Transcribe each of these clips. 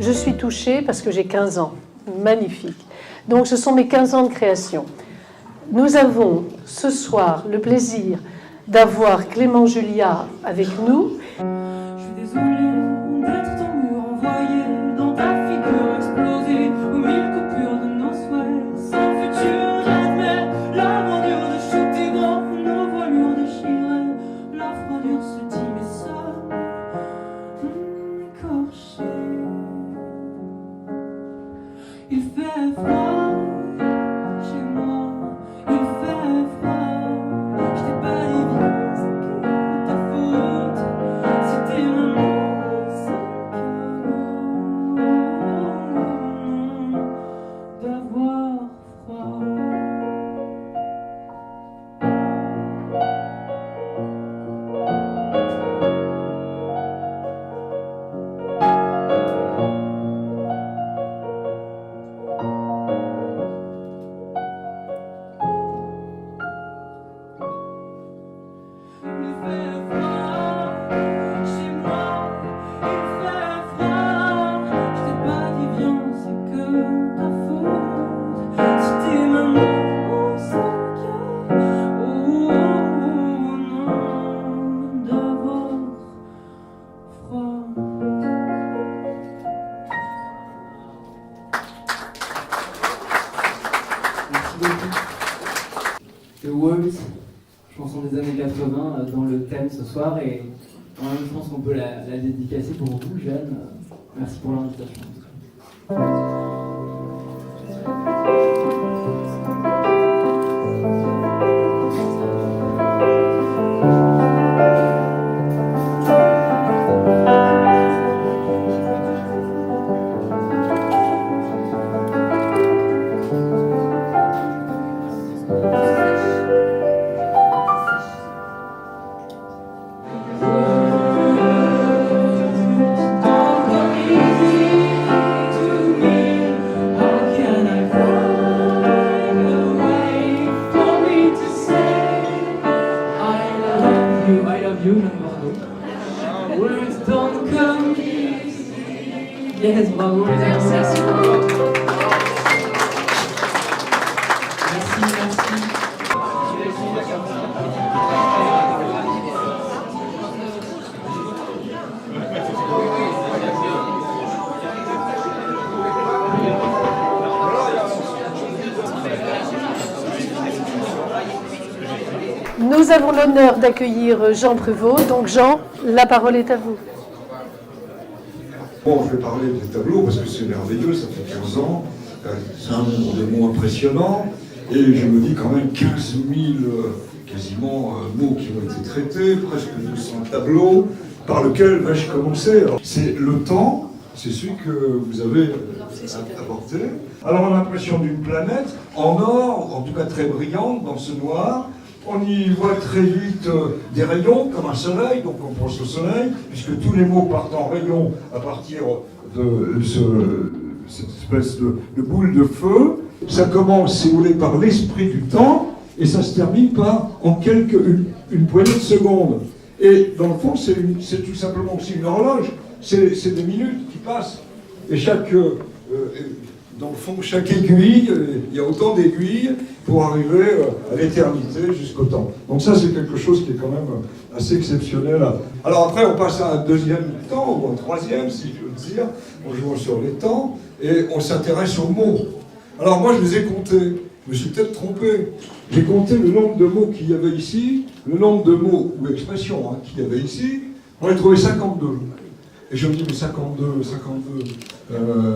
Je suis touchée parce que j'ai 15 ans. Magnifique. Donc ce sont mes 15 ans de création. Nous avons ce soir le plaisir d'avoir Clément Julia avec nous. Je suis désolée d'être ton mur envoyé, dans ta figure explosée, aux mille coupures de nos souhaits, sans futur j'admets la bordure de shooter dans nos voilures déchirées, la froidure se dit mais seul, écorché. Il fait froid chez moi, il fait froid, je t'ai pas dit bien, c'est que ta faute, c'était mon sac d'avoir froid. Il fait froid chez moi, il fait froid. Je t'ai pas dit viens, c'est que ta faute. C'était maman sac, oh non, d'avoir froid. Merci beaucoup. The Walls, chanson des années 80, dans le thème ce soir, et en même temps, je pense qu'on peut la dédicacer pour vous, Jeanne. Merci pour l'invitation. I love you, bravo. Words don't come easy. Yes, bravo. Merci, merci. Nous avons l'honneur d'accueillir Jean Prévost. Donc Jean, la parole est à vous. Bon, je vais parler des tableaux parce que c'est merveilleux, ça fait 15 ans, c'est un nombre de mots impressionnant, et je me dis quand même 15 000 quasiment mots qui ont été traités, presque 200 tableaux, par lequel vais-je commencer? C'est le temps, c'est celui que vous avez apporté. Alors on a l'impression d'une planète en or, en tout cas très brillante dans ce noir. On y voit très vite des rayons, comme un soleil, donc on pense au soleil, puisque tous les mots partent en rayons à partir de cette espèce de boule de feu. Ça commence, si vous voulez, par l'esprit du temps, et ça se termine par une poignée de secondes. Et dans le fond, c'est tout simplement aussi une horloge, c'est des minutes qui passent. Et dans le fond, chaque aiguille, il y a autant d'aiguilles pour arriver à l'éternité jusqu'au temps. Donc ça, c'est quelque chose qui est quand même assez exceptionnel. Alors après, on passe à un deuxième temps, ou un troisième, si je veux dire, en jouant sur les temps, et on s'intéresse aux mots. Alors moi, je les ai comptés. Je me suis peut-être trompé. J'ai compté le nombre de mots qu'il y avait ici, le nombre de mots ou expressions qu'il y avait ici. On a trouvé 52. Et je me dis, mais 52,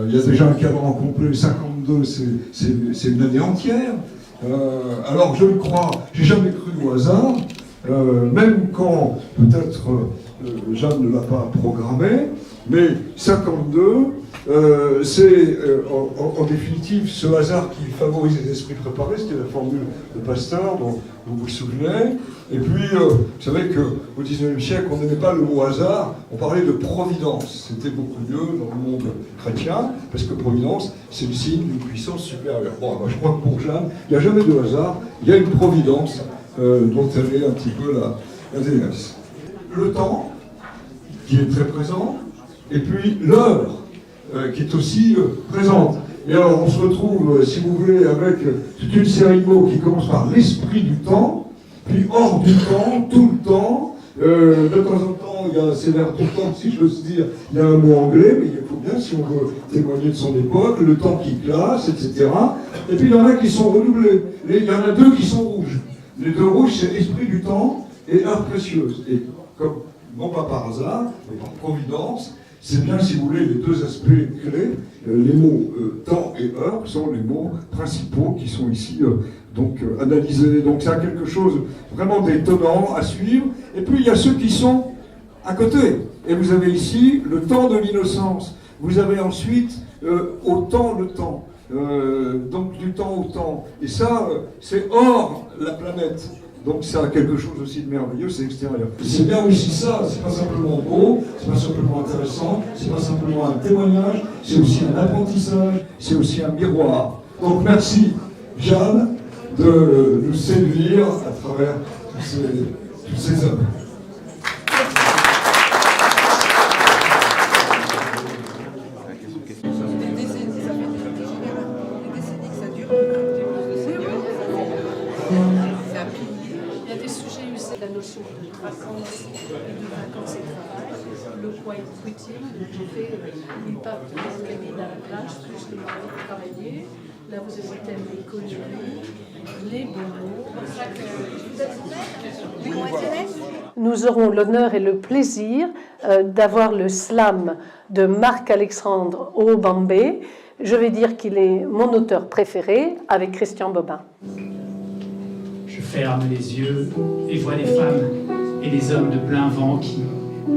il y a déjà un cadran complet, 52, c'est une année entière. Alors je le crois, j'ai jamais cru au hasard, même quand peut-être Jeanne ne l'a pas programmé, mais 52, c'est en définitive ce hasard qui favorise les esprits préparés, c'était la formule de Pasteur dont vous vous souvenez. Et puis, vous savez qu'au XIXe siècle, on n'aimait pas le mot hasard, on parlait de providence. C'était beaucoup mieux dans le monde chrétien, parce que providence, c'est le signe d'une puissance supérieure. Bon, moi, je crois que pour Jeanne, il n'y a jamais de hasard, il y a une providence dont elle est un petit peu la déesse. Le temps, qui est très présent, et puis l'heure. qui est aussi présente. Et alors on se retrouve, si vous voulez, avec toute une série de mots qui commencent par l'esprit du temps, puis hors du temps, tout le temps. De temps en temps, il y a, c'est vers tout le temps, si j'ose dire, il y a un mot anglais, mais il faut bien, si on veut témoigner de son époque, le temps qui classe, etc. Et puis il y en a qui sont renouvelés. Il y en a deux qui sont rouges. Les deux rouges, c'est esprit du temps et heure précieuse. Et comme, non pas par hasard, mais par providence, c'est bien, si vous voulez, les deux aspects clés. Les mots temps et heure sont les mots principaux qui sont ici analysés. Donc c'est quelque chose vraiment d'étonnant à suivre. Et puis il y a ceux qui sont à côté. Et vous avez ici le temps de l'innocence. Vous avez ensuite au temps le temps. Donc du temps au temps. Et ça, c'est hors la planète. Donc ça a quelque chose aussi de merveilleux, c'est extérieur. C'est bien aussi ça, c'est pas simplement beau, c'est pas simplement intéressant, c'est pas simplement un témoignage, c'est aussi un apprentissage, c'est aussi un miroir. Donc merci Jeanne de nous séduire à travers tous ces œuvres. La notion de vacances et travail, le quiet quitting, le fait ils partent de la plage, plus les moyens de travailler. Là, vous avez le thème des conneries, les bonbons. Nous aurons l'honneur et le plaisir d'avoir le slam de Marc-Alexandre Obambé. Je vais dire qu'il est mon auteur préféré, avec Christian Bobin. Je ferme les yeux et vois les femmes et les hommes de plein vent qui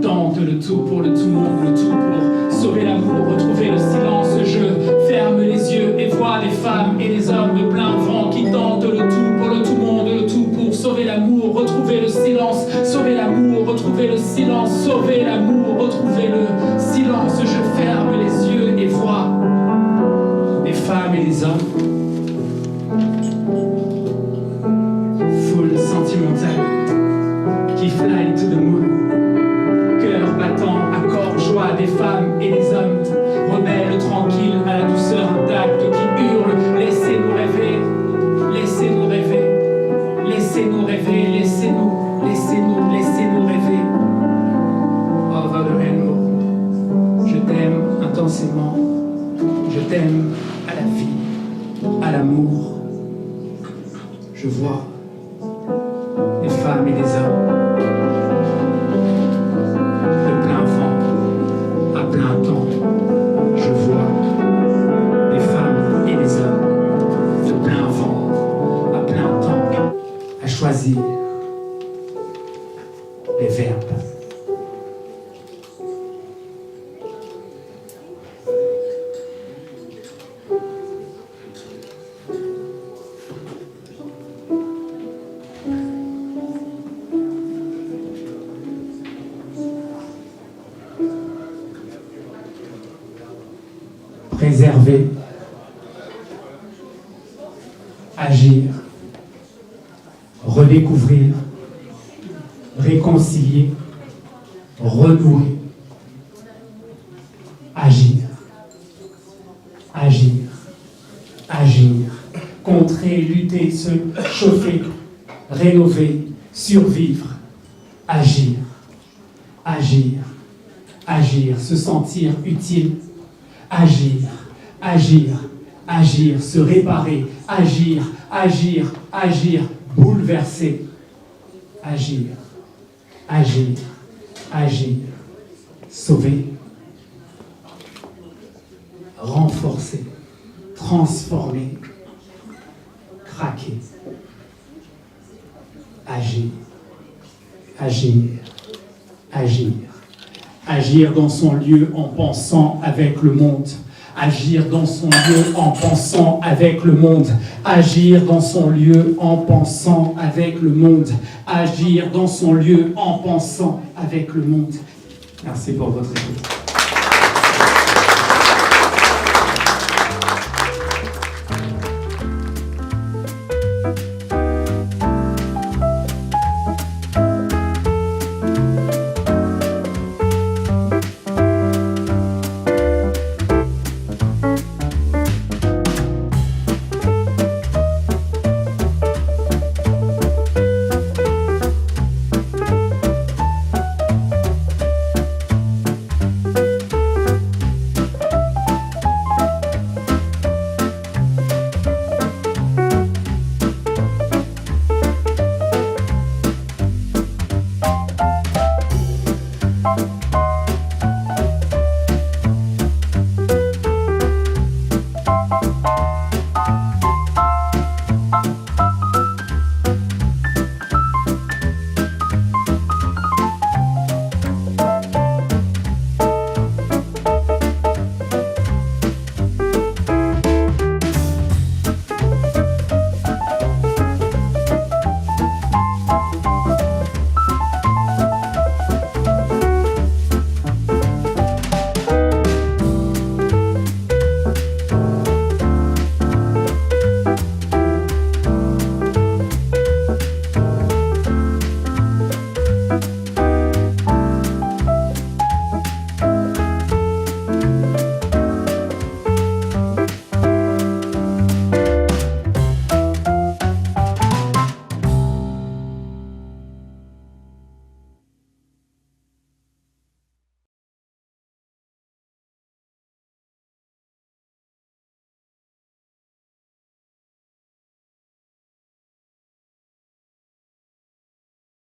tentent le tout pour le tout monde, le tout pour sauver l'amour, retrouver le silence. Je ferme les yeux et vois les femmes et les hommes de plein vent qui tentent le tout pour le tout monde, le tout pour sauver l'amour, retrouver le silence, sauver l'amour, retrouver le silence, sauver l'amour, retrouver le silence. Je ferme les yeux et vois les femmes et les hommes. Foule sentimentale qui fly to the moon, cœur battant, accord, joie des femmes et des hommes, rebelles tranquilles à la douceur intacte qui hurlent, laissez-nous rêver, laissez-nous rêver, laissez-nous rêver, laissez-nous rêver. Over the rainbow, je t'aime intensément, je t'aime à la vie, à l'amour. Je vois les femmes et les hommes de plein vent, à plein temps. Je vois les femmes et les hommes de plein vent, à plein temps. À choisir les verbes. Préserver, agir, redécouvrir, réconcilier, renouer, agir, agir, agir, contrer, lutter, se chauffer, rénover, survivre, agir, agir, agir, se sentir utile, agir, agir, agir, se réparer, agir, agir, agir, bouleverser, agir, agir, agir, sauver, renforcer, transformer, craquer, agir, agir, agir. Agir dans son lieu en pensant avec le monde. Agir dans son lieu en pensant avec le monde. Agir dans son lieu en pensant avec le monde. Agir dans son lieu en pensant avec le monde. Merci pour votre écoute.